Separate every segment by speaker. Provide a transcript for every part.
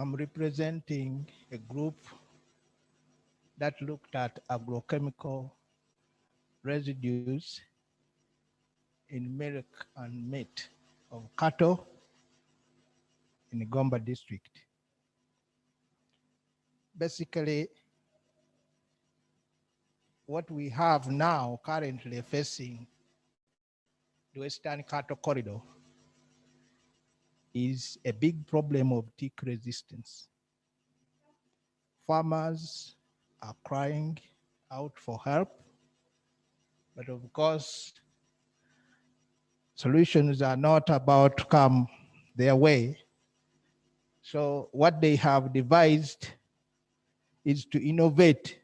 Speaker 1: I'm representing a group that looked at agrochemical residues in milk and meat of cattle in the Gombe district. Basically, what we have now currently facing the Western Cattle Corridor is a big problem of tick resistance. Farmers are crying out for help, but of course, solutions are not about to come their way. So what they have devised is to innovate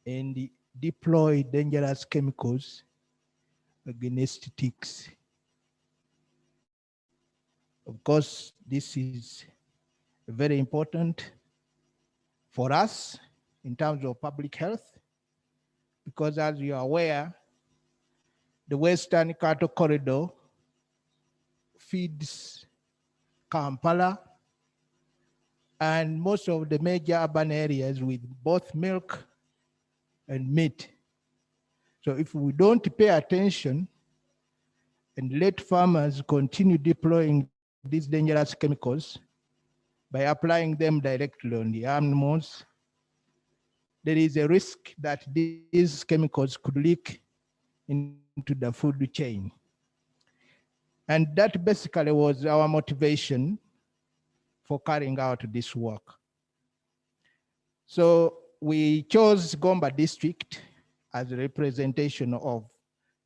Speaker 1: and deploy dangerous chemicals against ticks. Of course, this is very important for us in terms of public health, because as you are aware, the Western Cattle Corridor feeds Kampala and most of the major urban areas with both milk and meat. So if we don't pay attention and let farmers continue deploying these dangerous chemicals by applying them directly on the animals, there is a risk that these chemicals could leak into the food chain. And that basically was our motivation for carrying out this work. So we chose Gombe district as a representation of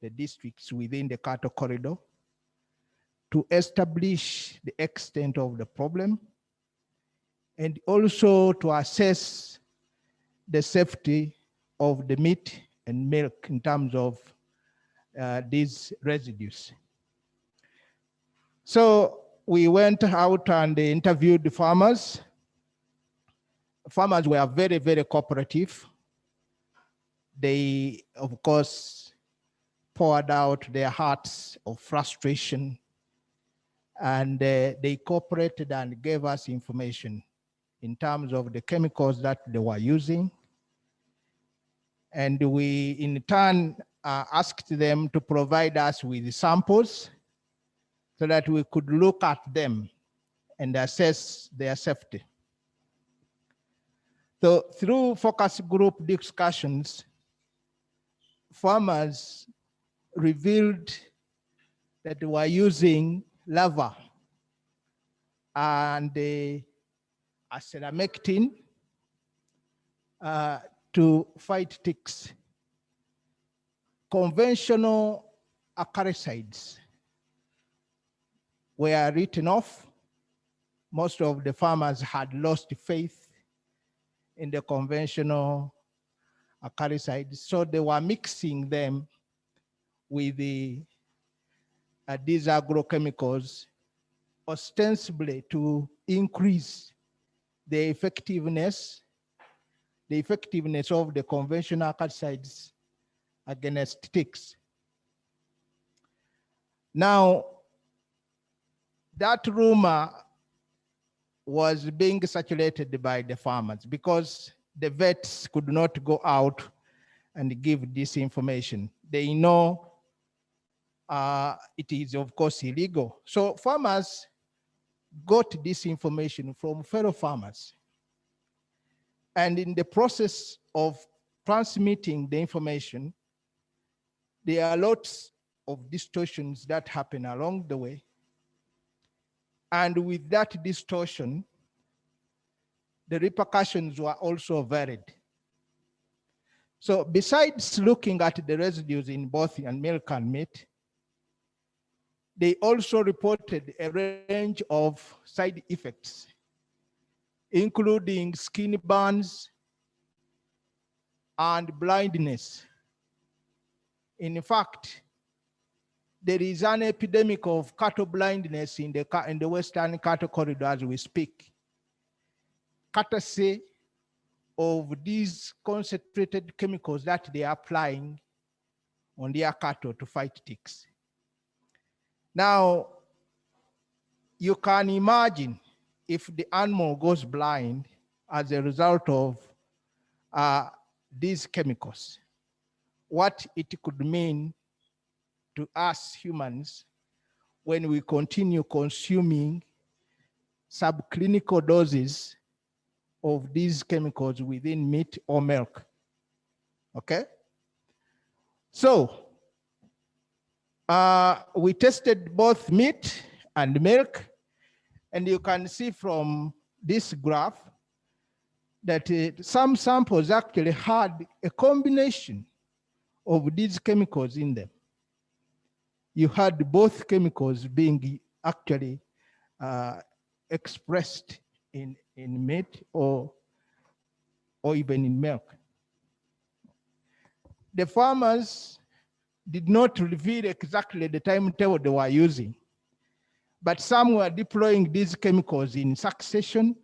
Speaker 1: the districts within the cattle corridor to establish the extent of the problem and also to assess the safety of the meat and milk in terms of these residues. So we went out and interviewed the farmers. Farmers were very, very cooperative. They, of course, poured out their hearts of frustration, and they cooperated and gave us information in terms of the chemicals that they were using. And we, in turn, asked them to provide us with samples so that we could look at them and assess their safety. So through focus group discussions, farmers revealed that they were using lava and acetamectin to fight ticks. Conventional acaricides were written off. Most of the farmers had lost faith in the conventional acaricides, so they were mixing them with these agrochemicals, ostensibly to increase the effectiveness of the conventional acaricides against ticks. Now, that rumor was being circulated by the farmers because the vets could not go out and give this information. They know it is, of course, illegal. So farmers got this information from fellow farmers. And in the process of transmitting the information, there are lots of distortions that happen along the way. And with that distortion, the repercussions were also varied. So besides looking at the residues in both milk and meat, they also reported a range of side effects, including skin burns and blindness. In fact, there is an epidemic of cattle blindness in the Western Cattle Corridor as we speak, courtesy of these concentrated chemicals that they are applying on their cattle to fight ticks. Now, you can imagine if the animal goes blind as a result of these chemicals, what it could mean to us humans when we continue consuming subclinical doses of these chemicals within meat or milk. Okay? So we tested both meat and milk, and you can see from this graph that some samples actually had a combination of these chemicals in them. You had both chemicals being actually expressed in meat or even in milk. The farmers did not reveal exactly the timetable they were using, but some were deploying these chemicals in succession.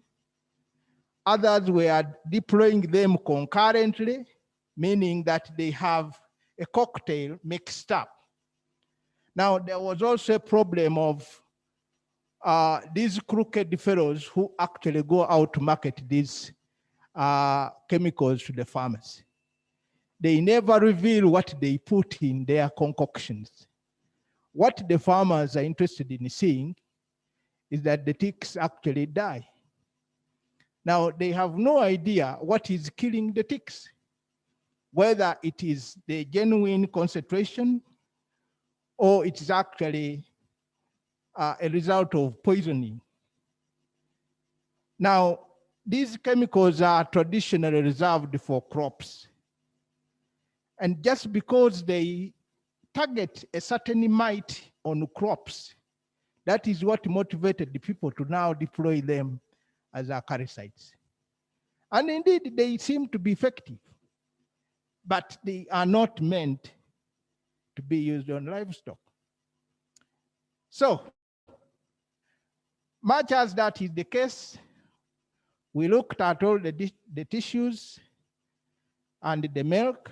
Speaker 1: Others were deploying them concurrently, meaning that they have a cocktail mixed up. Now, there was also a problem of these crooked fellows who actually go out to market these chemicals to the farmers. They never reveal what they put in their concoctions. What the farmers are interested in seeing is that the ticks actually die. Now, they have no idea what is killing the ticks, whether it is the genuine concentration or it is actually a result of poisoning. Now, these chemicals are traditionally reserved for crops. And just because they target a certain mite on crops, that is what motivated the people to now deploy them as acaricides. And indeed, they seem to be effective, but they are not meant to be used on livestock. So, much as that is the case, we looked at all the tissues and the milk.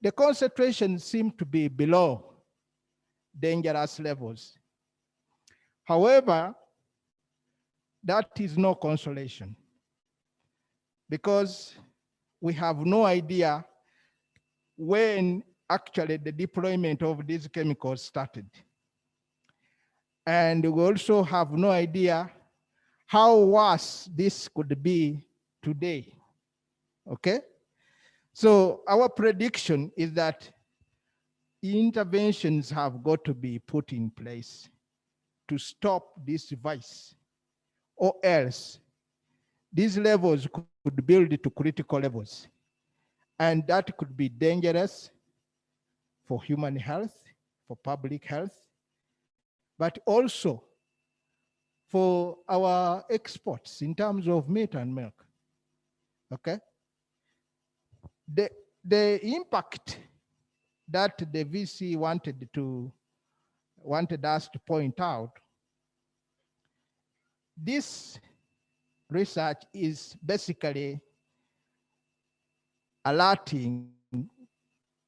Speaker 1: The concentrations seem to be below dangerous levels. However, that is no consolation because we have no idea when actually the deployment of these chemicals started. And we also have no idea how worse this could be today, okay? So our prediction is that interventions have got to be put in place to stop this vice, or else these levels could build to critical levels. And that could be dangerous for human health, for public health, but also for our exports in terms of meat and milk, okay? The impact that the VC wanted us to point out, this research is basically alerting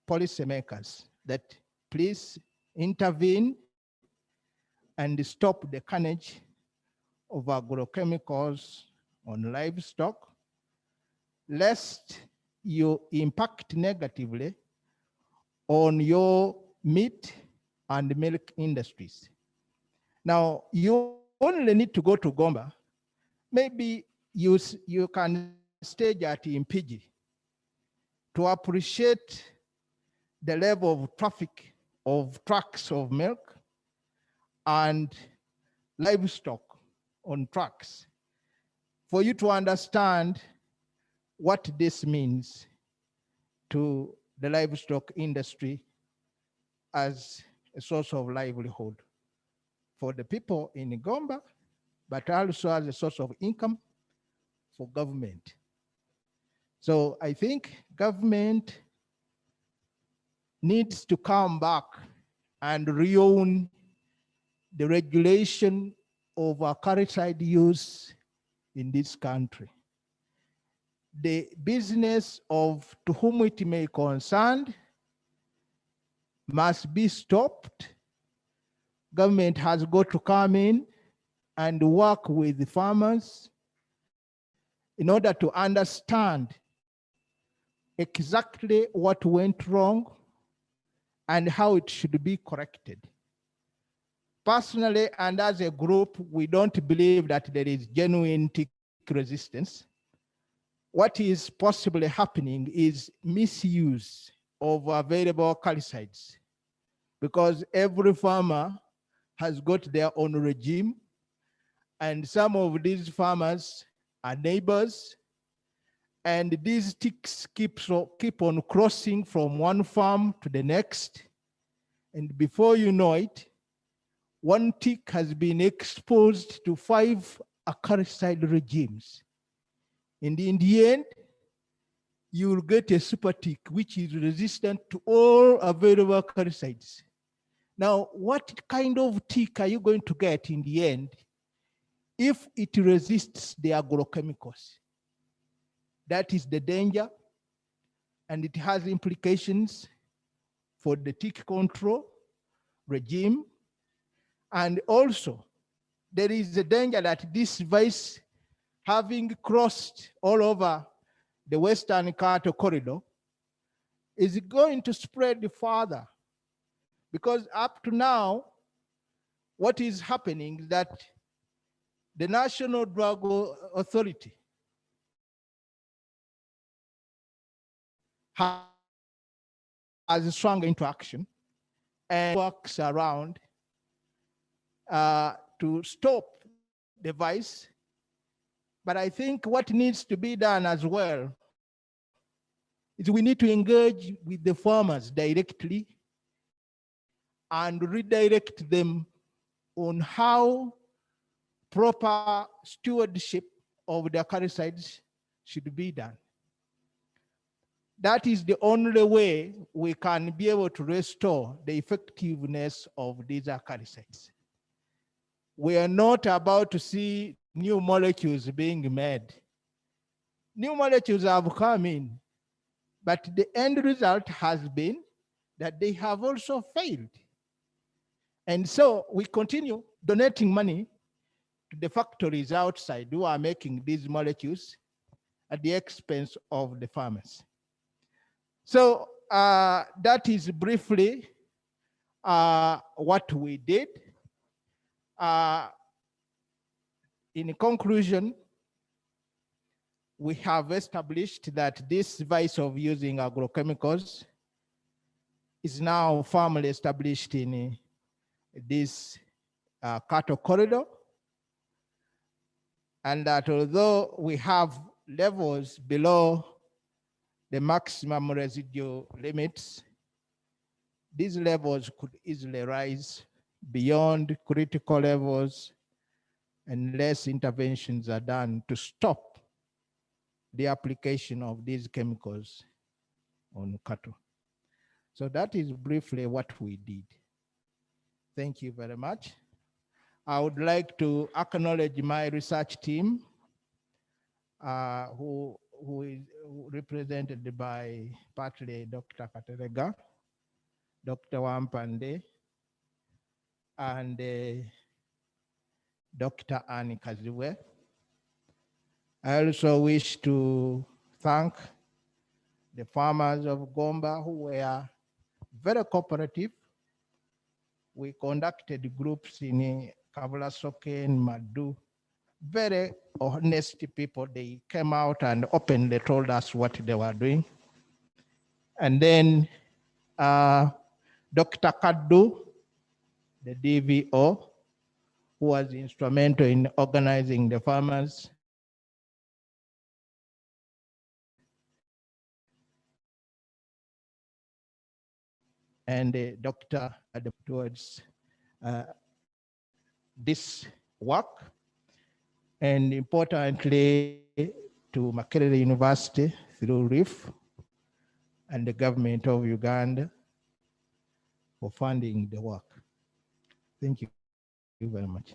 Speaker 1: policymakers that please intervene and stop the carnage of agrochemicals on livestock, lest you impact negatively on your meat and milk industries. Now, you only need to go to Gomba. Maybe you can stage at Impigi to appreciate the level of traffic of trucks of milk and livestock on trucks, for you to understand what this means to the livestock industry as a source of livelihood for the people in Gomba, but also as a source of income for government. So I think government needs to come back and reown the regulation of acaricide use in this country. The business of to whom it may concern must be stopped. Government has got to come in and work with the farmers in order to understand exactly what went wrong and how it should be corrected. Personally, and as a group, we don't believe that there is genuine tick resistance. What is possibly happening is misuse of available acaricides, because every farmer has got their own regime, and some of these farmers are neighbors, and these ticks keep on crossing from one farm to the next, and before you know it, one tick has been exposed to 5 acaricide regimes. And in the end, you will get a super tick which is resistant to all available acaricides. Now, what kind of tick are you going to get in the end if it resists the agrochemicals? That is the danger, and it has implications for the tick control regime. And also, there is a danger that this virus, having crossed all over the Western cattle corridor, is going to spread further. Because up to now, what is happening is that the National Drug Authority has swung into action and works around to stop the virus. But I think what needs to be done as well is we need to engage with the farmers directly and redirect them on how proper stewardship of the acaricides should be done. That is the only way we can be able to restore the effectiveness of these acaricides. We are not about to see new molecules being made. New molecules have come in, but the end result has been that they have also failed. And so we continue donating money to the factories outside who are making these molecules at the expense of the farmers. So that is briefly what we did. In conclusion, we have established that this vice of using agrochemicals is now firmly established in this cattle corridor, and that although we have levels below the maximum residual limits, these levels could easily rise beyond critical levels unless interventions are done to stop the application of these chemicals on cattle. So that is briefly what we did. Thank you very much. I would like to acknowledge my research team, who is represented by partly Dr. Katerega, Dr. Wampande, and Dr. Annie Kaziwe. I also wish to thank the farmers of Gomba who were very cooperative. We conducted groups in Kavulasoke and Madu. Very honest people. They came out and openly told us what they were doing. And then Dr. Kaddu, the DVO, who was instrumental in organizing the farmers. And the doctor towards this work. And importantly, to Makerere University through RIF and the government of Uganda for funding the work. Thank you very much.